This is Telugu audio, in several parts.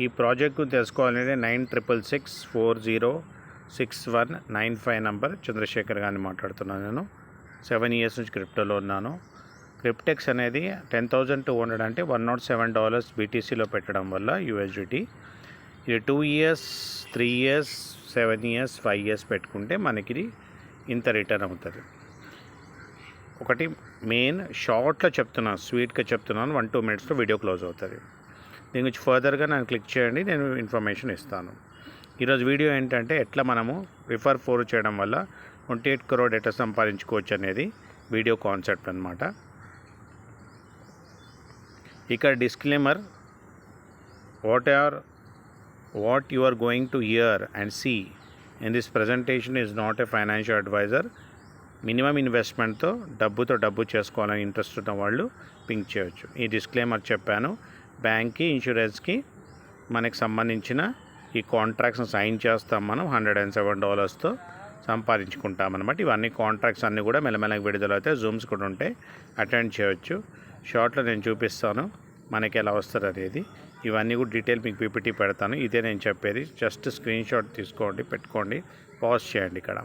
ఈ ప్రాజెక్ట్ గురించి తెలుసుకోవాలంటే 9666406195 నంబర్ చంద్రశేఖర్ గారిని మాట్లాడుతున్నాను. నేను 7 ఇయర్స్ నుంచి క్రిప్టోలో ఉన్నాను. క్రిప్టెక్స్ అనేది 10,200 అంటే $107 బీటీసీలో పెట్టడం వల్ల యూఎస్డిటీ ఇది 2 ఇయర్స్ 3 ఇయర్స్ 7 ఇయర్స్ 5 ఇయర్స్ పెట్టుకుంటే మనకి ఇంత రిటర్న్ అవుతుంది. ఒకటి మెయిన్ షార్ట్లో చెప్తున్నాను, స్వీట్గా చెప్తున్నాను, 1-2 మినిట్స్లో వీడియో క్లోజ్ అవుతుంది. దీని గురించి ఫర్దర్గా నన్ను క్లిక్ చేయండి, నేను ఇన్ఫర్మేషన్ ఇస్తాను. ఈరోజు వీడియో ఏంటంటే ఎట్లా మనము రిఫర్ 4 చేయడం వల్ల 28 crore ఎట్లా సంపాదించుకోవచ్చు అనేది వీడియో కాన్సెప్ట్ అనమాట. ఇక్కడ disclaimer, what you are going to hear and see in this presentation is not a financial advisor. Minimum ఇన్వెస్ట్మెంట్తో డబ్బు చేసుకోవాలని ఇంట్రెస్ట్ ఉన్న వాళ్ళు పింక్ చేయవచ్చు. ఈ డిస్క్లైమర్ చెప్పాను. బ్యాంక్కి, ఇన్సూరెన్స్కి మనకి సంబంధించిన ఈ కాంట్రాక్ట్స్ని సైన్ చేస్తాం. మనం $107తో సంపాదించుకుంటామన్నమాట. ఇవన్నీ కాంట్రాక్ట్స్ అన్నీ కూడా మెల్లమెల్లగా విడుదలైతే జూమ్స్ కూడా ఉంటాయి, అటెండ్ చేయవచ్చు. షార్ట్లో నేను చూపిస్తాను మనకి ఎలా వస్తుంది అనేది. ఇవన్నీ కూడా డీటెయిల్ మీకు పీపీటీ పెడతాను. ఇదే నేను చెప్పేది. జస్ట్ స్క్రీన్ షాట్ తీసుకోండి, పెట్టుకోండి, పాజ్ చేయండి. ఇక్కడ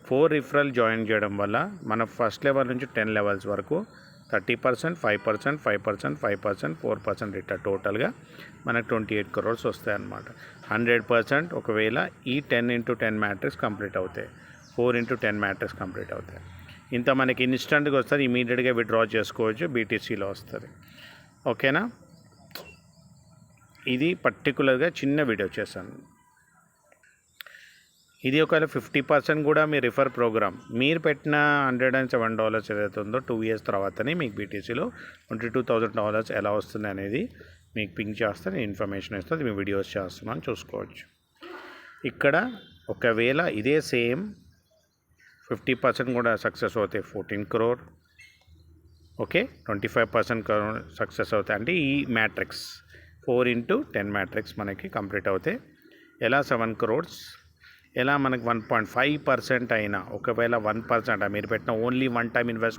4 రిఫరల్ జాయిన్ చేయడం వల్ల మన ఫస్ట్ లెవెల్ నుంచి 10 లెవెల్స్ వరకు 30%, 5%, 5%, 5%, 4% రిటర్న్ టోటల్గా మనకు 28 crores వస్తాయన్నమాట. 100% ఒకవేళ ఈ 10x10 మ్యాట్రిక్స్ కంప్లీట్ అవుతాయి, 4x10 మ్యాట్రిక్స్ కంప్లీట్ అవుతాయి. ఇంత మనకి ఇన్స్టెంట్గా వస్తుంది, ఇమీడియట్గా విత్డ్రా చేసుకోవచ్చు, బీటీసీలో వస్తుంది. ఓకేనా? ఇది పర్టికులర్గా చిన్న వీడియో చేశాను. ఇది ఒకవేళ 50% కూడా మీ రిఫర్ ప్రోగ్రామ్ మీరు పెట్టిన $107 ఏదైతే ఉందో 2 ఇయర్స్ తర్వాతనే మీకు బీటీసీలో $22,000 ఎలా వస్తుంది అనేది మీకు పింక్ చేస్తే నేను ఇన్ఫర్మేషన్ ఇస్తుంది. మీ వీడియోస్ చేస్తున్నాను, చూసుకోవచ్చు. ఇక్కడ ఒకవేళ ఇదే సేమ్ 50% కూడా సక్సెస్ అవుతాయి, 14 crore. ఓకే, 25% సక్సెస్ అవుతాయి. అంటే ఈ మ్యాట్రిక్స్ 4x10 మ్యాట్రిక్స్ మనకి కంప్లీట్ అవుతాయి. ఎలా 7 crores, ఎలా మనకి 1.5% అయినా, ఒకవేళ 1% మీరు పెట్టిన ఓన్లీ 1 టైం ఇన్వెస్ట్